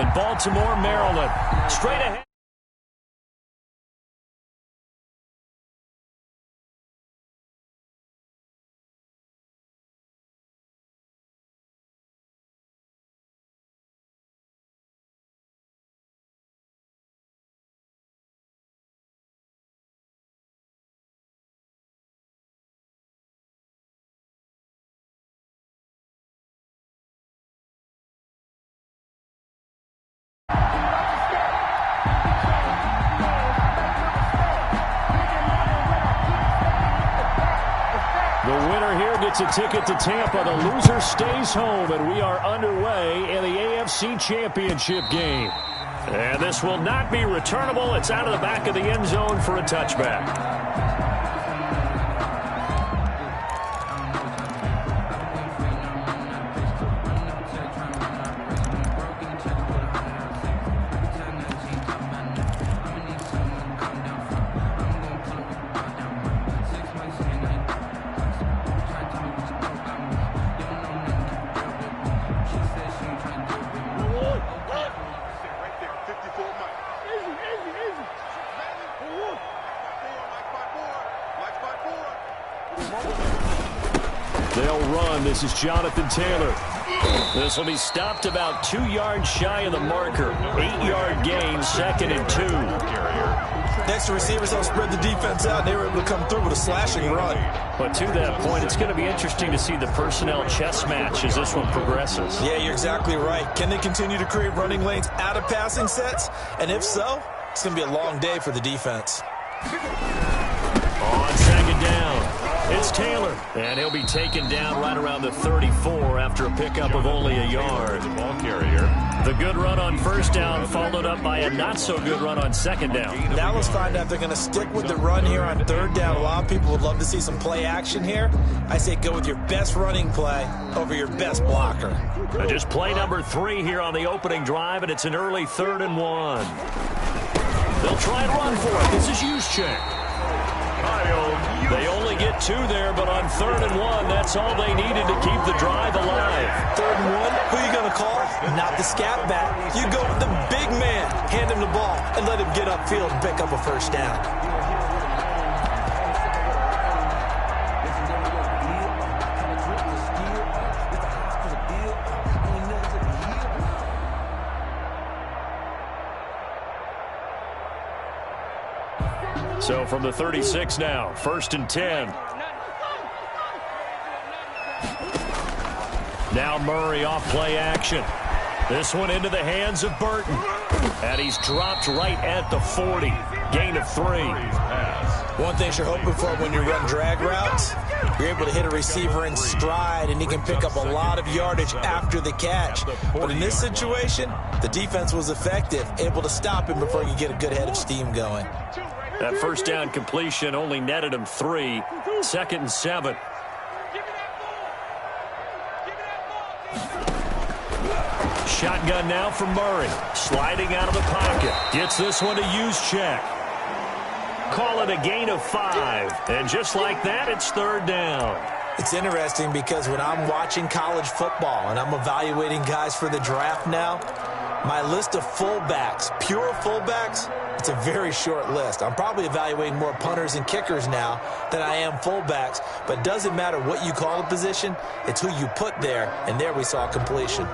in Baltimore, Maryland. Straight ahead. The winner here gets a ticket to Tampa. The loser stays home, and we are underway in the AFC Championship game. And this will not be returnable. It's out of the back of the end zone for a touchback. They'll run. This is Jonathan Taylor. This will be stopped about 2 yards shy of the marker. 8-yard gain, 2nd and 2. Next to receivers, they'll spread the defense out. They were able to come through with a slashing run. But to that point, it's going to be interesting to see the personnel chess match as this one progresses. Yeah, you're exactly right. Can they continue to create running lanes out of passing sets? And if so, it's going to be a long day for the defense. On 2nd down, it's Taylor. And he'll be taken down right around the 34 after a pickup of only a yard. Ball carrier. The good run on 1st down followed up by a not-so-good run on 2nd down. Now let's find out if they're going to stick with the run here on 3rd down. A lot of people would love to see some play action here. I say go with your best running play over your best blocker. Just play number 3 here on the opening drive, and it's an early 3rd and 1. They'll try and run for it. This is Juszczyk. They only get 2 there, but on 3rd and 1, that's all they needed to keep the drive alive. 3rd and 1, who are you going to call? Not the scat back. You go with the big man, hand him the ball, and let him get upfield and pick up a 1st down. So from the 36 now, 1st and 10. Now Murray off play action. This one into the hands of Burton. And he's dropped right at the 40. Gain of 3. One thing you're hoping for when you run drag routes, you're able to hit a receiver in stride, and he can pick up a lot of yardage after the catch. But in this situation, the defense was effective, able to stop him before you get a good head of steam going. That 1st down completion only netted him 3. 2nd and 7. Shotgun now from Murray. Sliding out of the pocket. Gets this one to Juszczyk. Call it a gain of 5. And just like that, it's 3rd down. It's interesting because when I'm watching college football and I'm evaluating guys for the draft now, my list of fullbacks, pure fullbacks, it's a very short list. I'm probably evaluating more punters and kickers now than I am fullbacks, but it doesn't matter what you call a position, it's who you put there, and there we saw completion.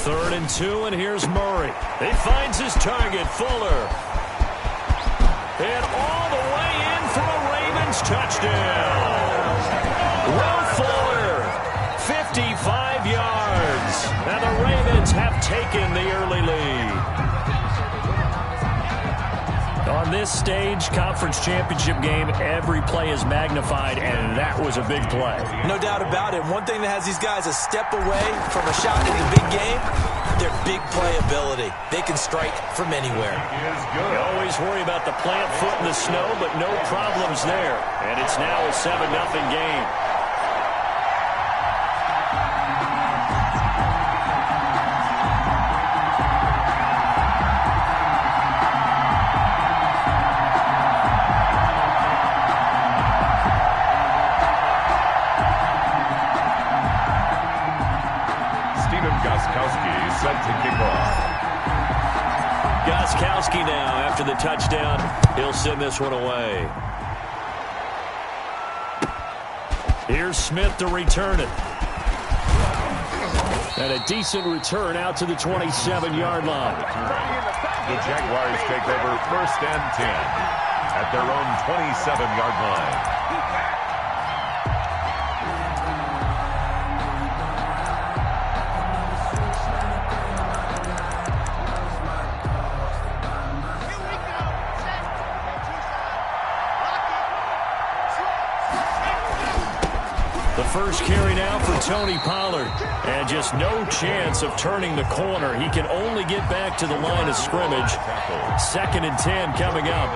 3rd and 2, and here's Murray. He finds his target, Fuller. And all the way in for a Ravens touchdown. Will Fuller, 55 yards. And the Ravens have taken the early lead. On this stage, conference championship game, every play is magnified, and that was a big play. No doubt about it. One thing that has these guys a step away from a shot in the big game, their big play ability. They can strike from anywhere. You always worry about the plant foot in the snow, but no problems there. And it's now a 7-0 game. after the touchdown. He'll send this one away. Here's Smith to return it. And a decent return out to the 27-yard line. The Jaguars take over 1st and 10 at their own 27-yard line. First carry now for Tony Pollard. And just no chance of turning the corner. He can only get back to the line of scrimmage. 2nd and 10 coming up.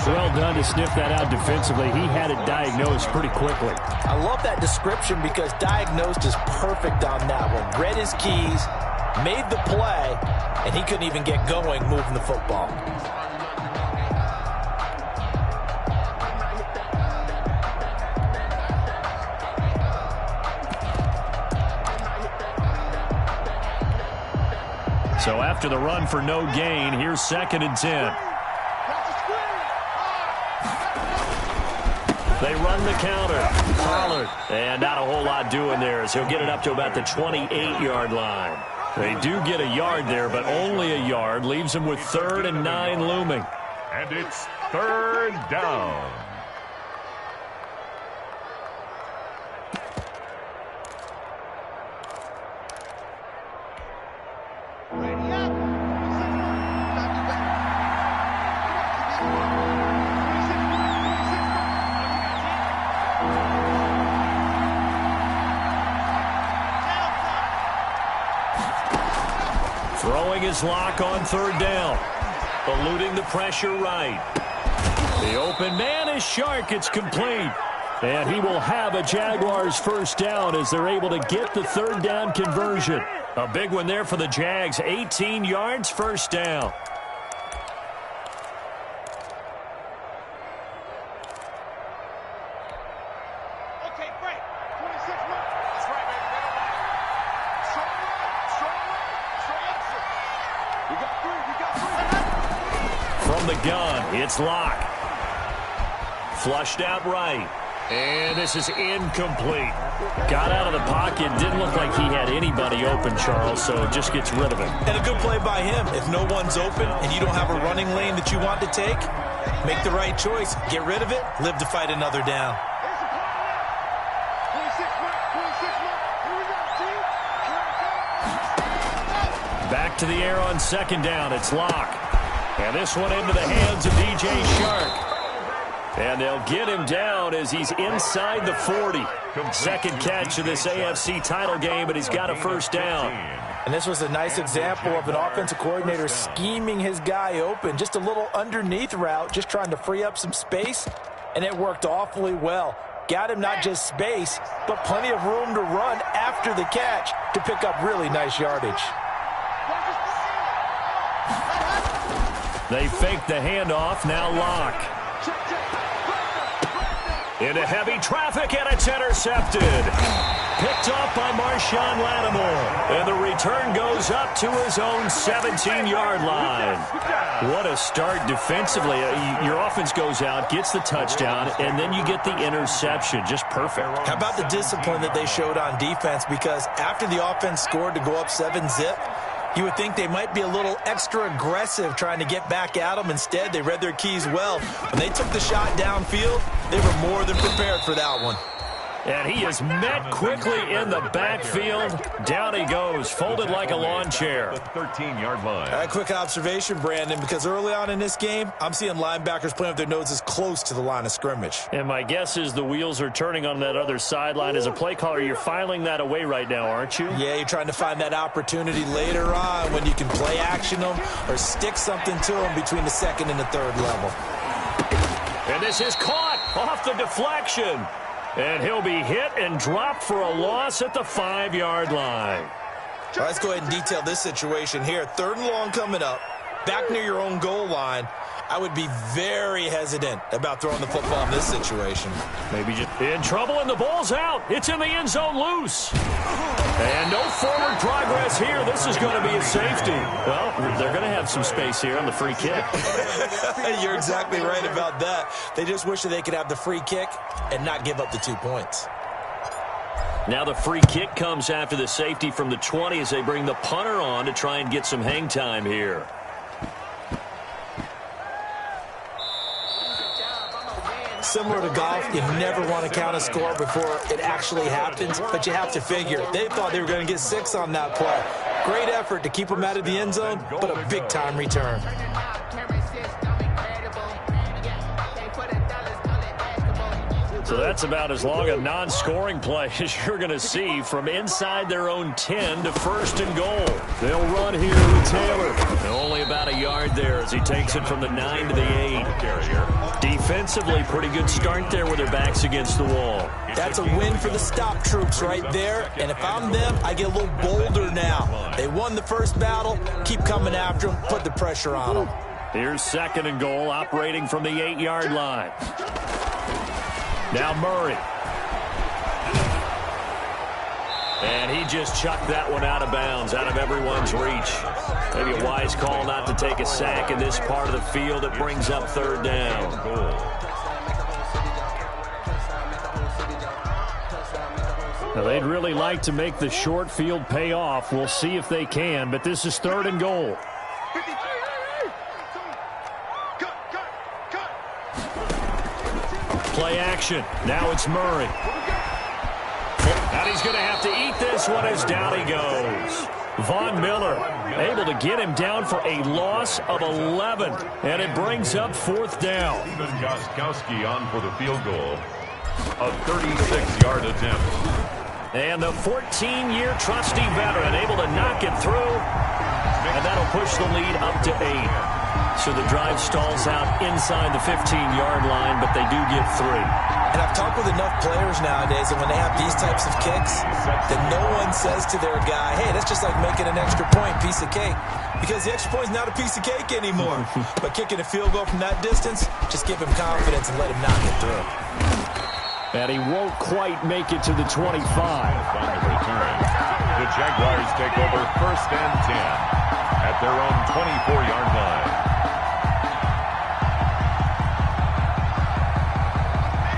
Well done to sniff that out defensively. He had it diagnosed pretty quickly. I love that description because diagnosed is perfect on that one. Read his keys, made the play, and he couldn't even get going moving the football. So after the run for no gain, here's 2nd and 10. They run the counter. Pollard. And not a whole lot doing there as he'll get it up to about the 28-yard line. They do get a yard there, but only a yard. Leaves them with 3rd and 9 looming. And it's 3rd down. Throwing his lock on 3rd down. Eluding the pressure right. The open man is Shark. It's complete. And he will have a Jaguars 1st down as they're able to get the 3rd down conversion. A big one there for the Jags. 18 yards, 1st down. From the gun, it's Locke. Flushed out right. And this is incomplete. Got out of the pocket. Didn't look like he had anybody open, Charles, so just gets rid of it. And a good play by him. If no one's open and you don't have a running lane that you want to take, make the right choice. Get rid of it. Live to fight another down. Back to the air on 2nd down. It's Locke. And this one into the hands of DJ Shark. And they'll get him down as he's inside the 40. 2nd catch of this AFC title game, but he's got a 1st down. And this was a nice example of an offensive coordinator scheming his guy open. Just a little underneath route, just trying to free up some space, and it worked awfully well. Got him not just space, but plenty of room to run after the catch to pick up really nice yardage. They fake the handoff, now Locke. Into heavy traffic, and it's intercepted. Picked off by Marshawn Lattimore. And the return goes up to his own 17-yard line. What a start defensively. Your offense goes out, gets the touchdown, and then you get the interception. Just perfect. How about the discipline that they showed on defense? Because after the offense scored to go up 7-zip, you would think they might be a little extra aggressive trying to get back at them. Instead, they read their keys well. When they took the shot downfield, they were more than prepared for that one. And he is met quickly in the backfield. Down he goes, folded like a lawn chair. The 13-yard line. A quick observation, Brandon, because early on in this game, I'm seeing linebackers playing with their noses close to the line of scrimmage. And my guess is the wheels are turning on that other sideline. As a play caller, you're filing that away right now, aren't you? Yeah, you're trying to find that opportunity later on when you can play action them or stick something to them between the 2nd and the 3rd level. And this is caught off the deflection. And he'll be hit and dropped for a loss at the 5-yard line. All right, let's go ahead and detail this situation here. 3rd and long coming up, back near your own goal line. I would be very hesitant about throwing the football in this situation. Maybe just in trouble, and the ball's out. It's in the end zone loose. And no forward progress here. This is going to be a safety. Well, they're going to have some space here on the free kick. You're exactly right about that. They just wish that they could have the free kick and not give up the 2 points. Now the free kick comes after the safety from the 20 as they bring the punter on to try and get some hang time here. Similar to golf, you never want to count a score before it actually happens, but you have to figure. They thought they were going to get 6 on that play. Great effort to keep them out of the end zone, but a big-time return. So that's about as long a non-scoring play as you're going to see from inside their own 10 to 1st and goal. They'll run here with Taylor. Only about a yard there as he takes it from the 9 to the 8. Defensively, pretty good start there with their backs against the wall. That's a win for the stop troops right there. And if I'm them, I get a little bolder now. They won the first battle. Keep coming after them. Put the pressure on them. Here's 2nd and goal, operating from the 8-yard line. Now Murray. And he just chucked that one out of bounds, out of everyone's reach. Maybe a wise call not to take a sack in this part of the field. It brings up 3rd down. Now, they'd really like to make the short field pay off. We'll see if they can, but this is 3rd and goal. Play action. Now it's Murray. And he's going to have to eat this one as down he goes. Von Miller able to get him down for a loss of 11. And it brings up 4th down. Steven Gostkowski on for the field goal. A 36-yard attempt. And the 14-year trusty veteran able to knock it through. And that'll push the lead up to 8. So the drive stalls out inside the 15-yard line, but they do get 3. And I've talked with enough players nowadays that when they have these types of kicks, that no one says to their guy, hey, that's just like making an extra point, piece of cake. Because the extra point is not a piece of cake anymore. But kicking a field goal from that distance, just give him confidence and let him knock it through. And he won't quite make it to the 25. The Jaguars take over 1st and 10 at their own 24-yard line.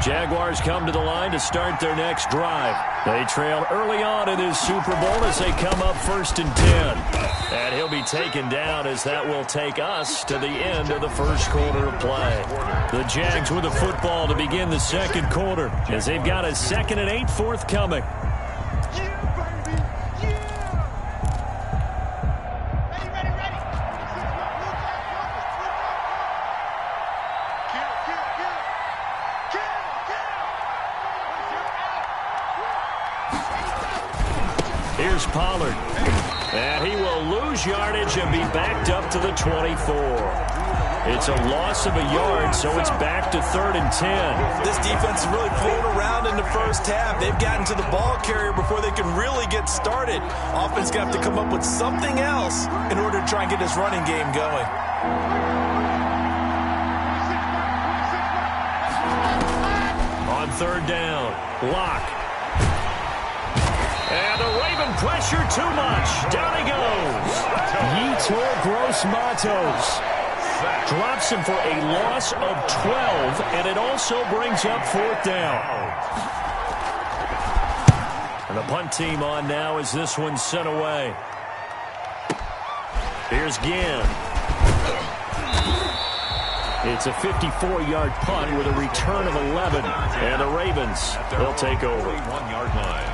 Jaguars come to the line to start their next drive. They trail early on in this Super Bowl as they come up 1st and 10. And he'll be taken down as that will take us to the end of the 1st quarter of play. The Jags with the football to begin the 2nd quarter as they've got a 2nd and 8 forthcoming. Here's Pollard. And he will lose yardage and be backed up to the 24. It's a loss of a yard, so it's back to 3rd and 10. This defense is really pulling around in the first half. They've gotten to the ball carrier before they can really get started. Offense going to have to come up with something else in order to try and get this running game going. On 3rd down, Locke. And the Raven pressure too much. Down he goes. Yetur Gross-Matos drops him for a loss of 12, and it also brings up 4th down. And the punt team on now as this one's sent away. Here's Ginn. It's a 54-yard punt with a return of 11. And the Ravens, they'll take over. 1-yard line.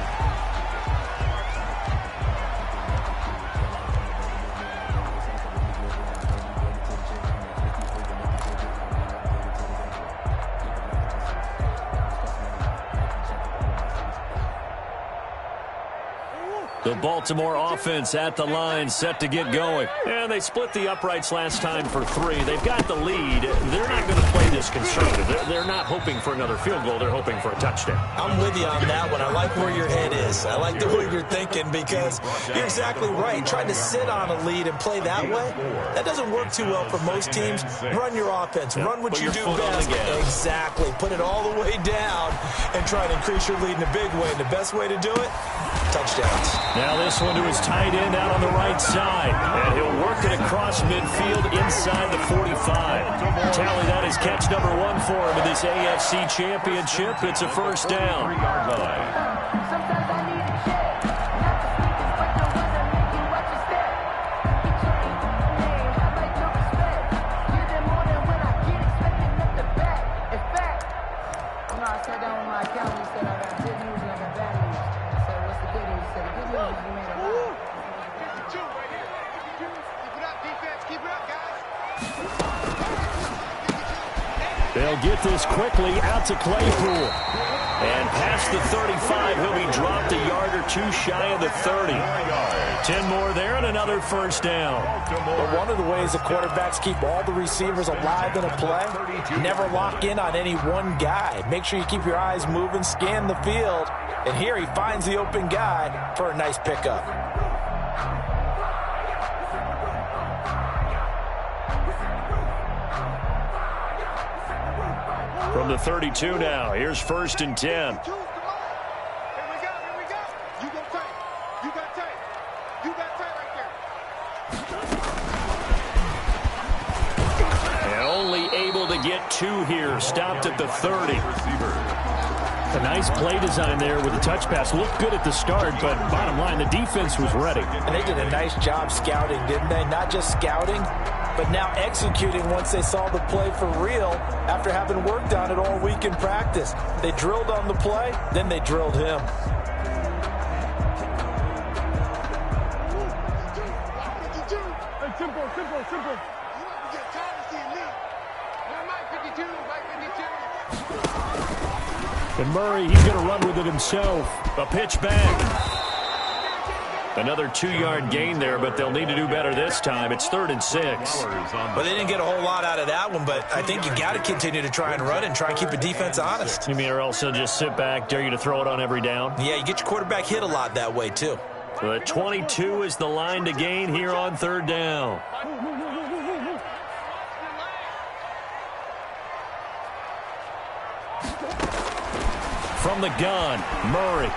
The Baltimore offense at the line, set to get going. And they split the uprights last time for 3. They've got the lead. They're not going to play this conservative. They're not hoping for another field goal. They're hoping for a touchdown. I'm with you on that one. I like where your head is. I like the way you're thinking because you're exactly right. Trying to sit on a lead and play that way, that doesn't work too well for most teams. Run your offense. Run what you do best. Exactly. Put it all the way down and try to increase your lead in a big way. And the best way to do it, touchdowns. Now this one to his tight end out on the right side. And he'll work it across midfield inside the 45. Tally, that is catch number 1 for him in this AFC Championship. It's a first down. Sometimes I need a check. Not to speak this, but the weather make you watch your step. I like no respect. Give them more than when I get expecting up the back. In fact, I sat down with my accountant and said I got good news and I got bad news. I said, what's the good news? He said, the good news is you made a lot. 52 right here. 52. Keep it up, defense. Keep it up, guys. They'll get this quickly out to Claypool. And past the 35, he'll be dropped a yard or 2 shy of the 30. 10 more there and another first down. But one of the ways the quarterbacks keep all the receivers alive in a play, never lock in on any one guy. Make sure you keep your eyes moving, scan the field. And here he finds the open guy for a nice pickup. From the 32 now, here's 1st and 10. Here we go. You go tight. You got tight. You got tight right there. And only able to get 2 here. Stopped at the 30. A nice play design there with the touch pass. Looked good at the start, but bottom line, the defense was ready. And they did a nice job scouting, didn't they? Not just scouting, but now executing once they saw the play for real after having worked on it all week in practice. They drilled on the play, then they drilled him. Simple. You get tired of seeing me. Mike 52, Mike 52. And Murray, he's going to run with it himself. A pitch back. Another 2-yard gain there, but they'll need to do better this time. It's 3rd and 6. Well, they didn't get a whole lot out of that one, but I think you got to continue to try and run and try and keep the defense honest. You mean or else they'll just sit back, dare you to throw it on every down? Yeah, you get your quarterback hit a lot that way, too. The 22 is the line to gain here on 3rd down. From the gun, Murray.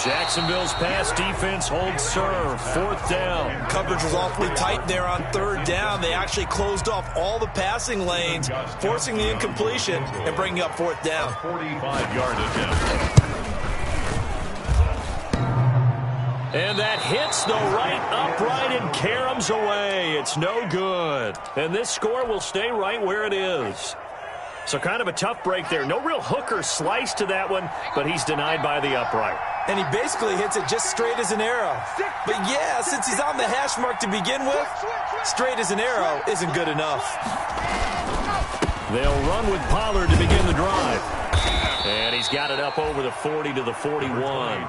Jacksonville's pass defense holds serve. 4th down. Coverage was awfully tight there on 3rd down. They actually closed off all the passing lanes, forcing the incompletion and bringing up 4th down. 45-yard attempt. And that hits the right upright and caroms away. It's no good. And this score will stay right where it is. So kind of a tough break there. No real hook or slice to that one, but he's denied by the upright. And he basically hits it just straight as an arrow. But yeah, since he's on the hash mark to begin with, straight as an arrow isn't good enough. They'll run with Pollard to begin the drive. And he's got it up over the 40 to the 41.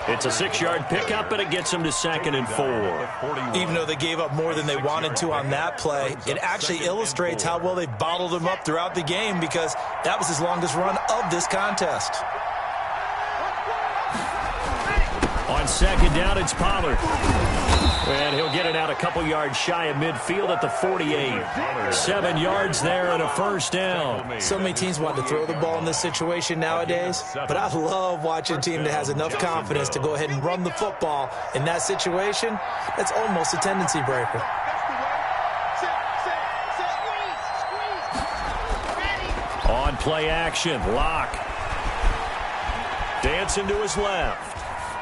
It's a 6-yard pickup, but it gets him to 2nd and 4. Even though they gave up more than they wanted to on that play, it actually illustrates how well they bottled him up throughout the game because that was his longest run of this contest. On 2nd down, it's Pollard. And he'll get it out a couple yards shy of midfield at the 48. 7 yards there and a first down. So many teams want to throw the ball in this situation nowadays, but I love watching a team that has enough confidence to go ahead and run the football. In that situation, that's almost a tendency breaker. On play action, Lock. Dancing to his left.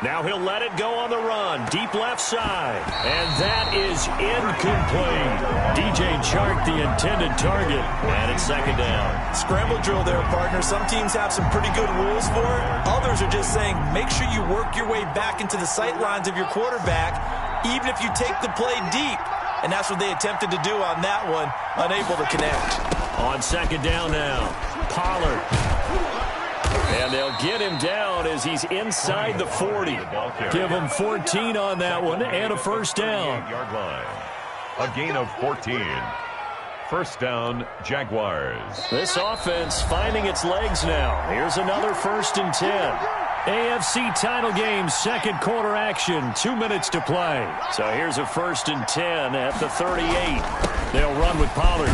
Now he'll let it go on the run. Deep left side. And that is incomplete. DJ Chark, the intended target. And it's 2nd down. Scramble drill there, partner. Some teams have some pretty good rules for it. Others are just saying, make sure you work your way back into the sight lines of your quarterback, even if you take the play deep. And that's what they attempted to do on that one, unable to connect. On 2nd down now, Pollard. And they'll get him down as he's inside the 40. Give him 14 on that one and a first down. Yard line. A gain of 14. First down, Jaguars. This offense finding its legs now. Here's another 1st and 10. AFC title game, second quarter action, 2 minutes to play. So here's a 1st and 10 at the 38. They'll run with Pollard.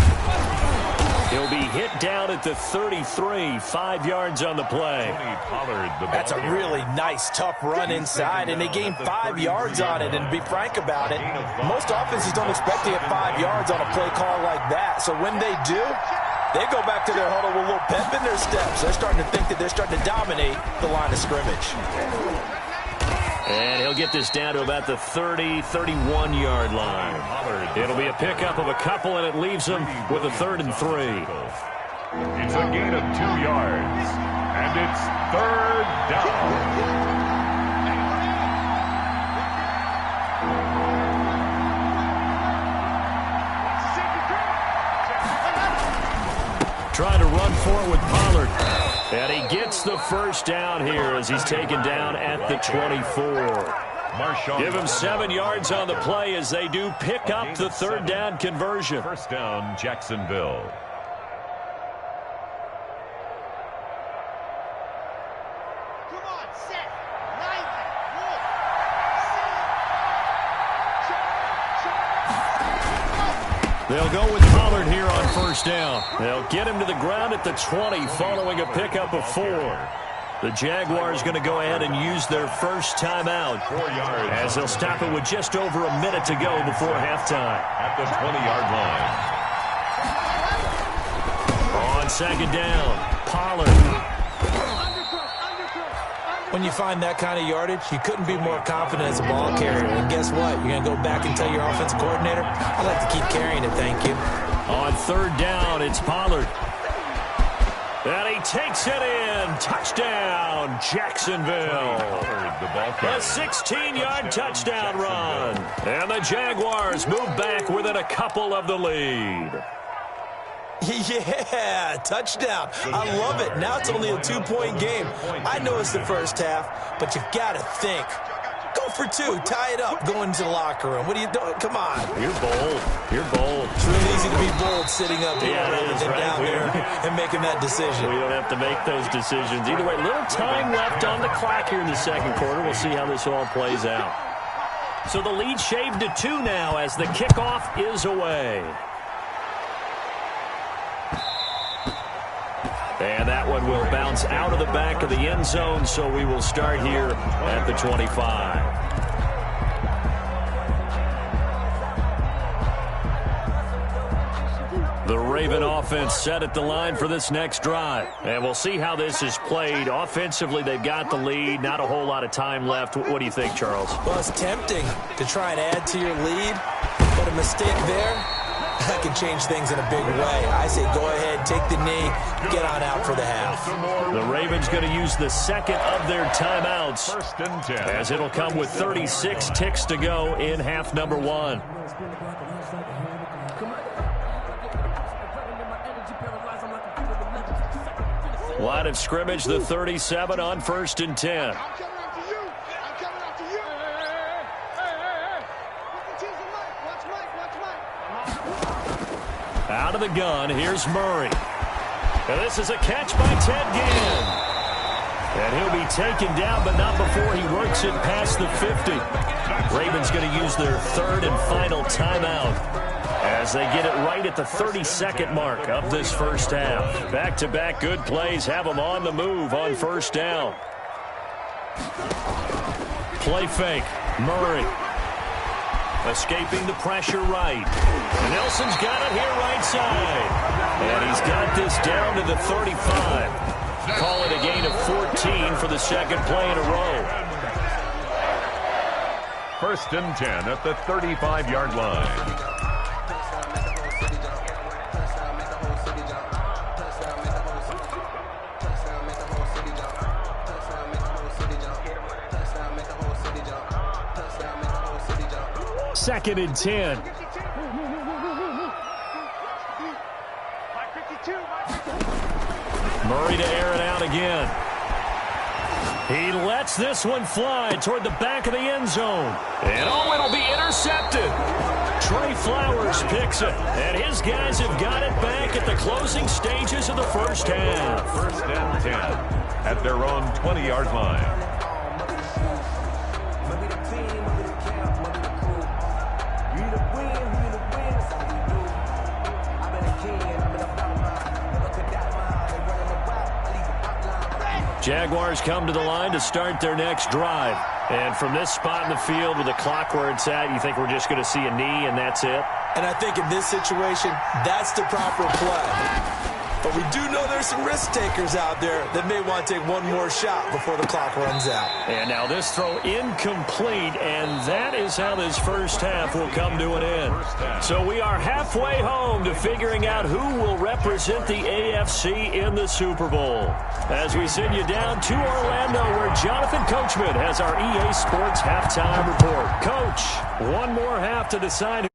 He'll be hit down at the 33, 5 yards on the play. That's a really nice, tough run inside, and they gained 5 yards on it. And to be frank about it, most offenses don't expect to get 5 yards on a play call like that. So when they do, they go back to their huddle with a little pep in their steps. They're starting to think that they're starting to dominate the line of scrimmage. And he'll get this down to about the 30, 31-yard line. It'll be a pickup of a couple, and it leaves them with a 3rd and 3. It's a gain of 2 yards, and it's 3rd down. Trying to run for it with Pollard. And he gets the first down here as he's taken down at the 24. Give him 7 yards on the play as they do pick up the 3rd down conversion. First down, Jacksonville. They'll go with Pollard here on first down. They'll get him to the ground at the 20 following a pickup of 4. The Jaguars going to go ahead and use their first timeout 4 yards as they'll stop it with just over a minute to go before halftime. at the 20-yard line. On second down, Pollard. When you find that kind of yardage, you couldn't be more confident as a ball carrier. And guess what? You're going to go back and tell your offensive coordinator, I'd like to keep carrying it, thank you. On third down, it's Pollard. And he takes it in. Touchdown, Jacksonville. A 16-yard touchdown run. And the Jaguars move back within a couple of the lead. Yeah, touchdown. I love it. Now it's only a 2-point game. I know it's the first half, but you've got to think. Go for 2. Tie it up. Go into the locker room. What are you doing? Come on. You're bold. You're bold. It's really easy to be bold sitting up here rather than down there and making that decision. We don't have to make those decisions. Either way, little time left on the clock here in the second quarter. We'll see how this all plays out. So the lead shaved to 2 now as the kickoff is away. And that one will bounce out of the back of the end zone, so we will start here at the 25. The Raven offense set at the line for this next drive. And we'll see how this is played. Offensively, they've got the lead. Not a whole lot of time left. What do you think, Charles? Well, it's tempting to try and add to your lead, but a mistake there, that can change things in a big way. I say go ahead, take the knee, get on out for the half. The Ravens going to use the second of their timeouts, First and 10. as it'll come with 36 ticks to go in half number 1. Line of scrimmage, the 37 on first and 10. Out of the gun, here's Murray. And this is a catch by Ted Ginn. And he'll be taken down, but not before he works it past the 50. Ravens going to use their third and final timeout as they get it right at the 32nd mark of this first half. Back-to-back good plays have them on the move on first down. Play fake, Murray. Escaping the pressure right. Nelson's got it here right side. And he's got this down to the 35. Call it a gain of 14 for the second play in a row. First and 10 at the 35-yard line. Second and 10. Murray to air it out again. He lets this one fly toward the back of the end zone. And oh, it'll be intercepted. Trey Flowers picks it. And his guys have got it back at the closing stages of the first half. First and 10 at their own 20-yard line. Jaguars come to the line to start their next drive. And from this spot in the field with the clock where it's at, you think we're just going to see a knee and that's it? And I think in this situation, that's the proper play. But we do know there's some risk takers out there that may want to take one more shot before the clock runs out. And now this throw incomplete, and that is how this first half will come to an end. So we are halfway home to figuring out who will represent the AFC in the Super Bowl. As we send you down to Orlando, where Jonathan Coachman has our EA Sports halftime report. Coach, one more half to decide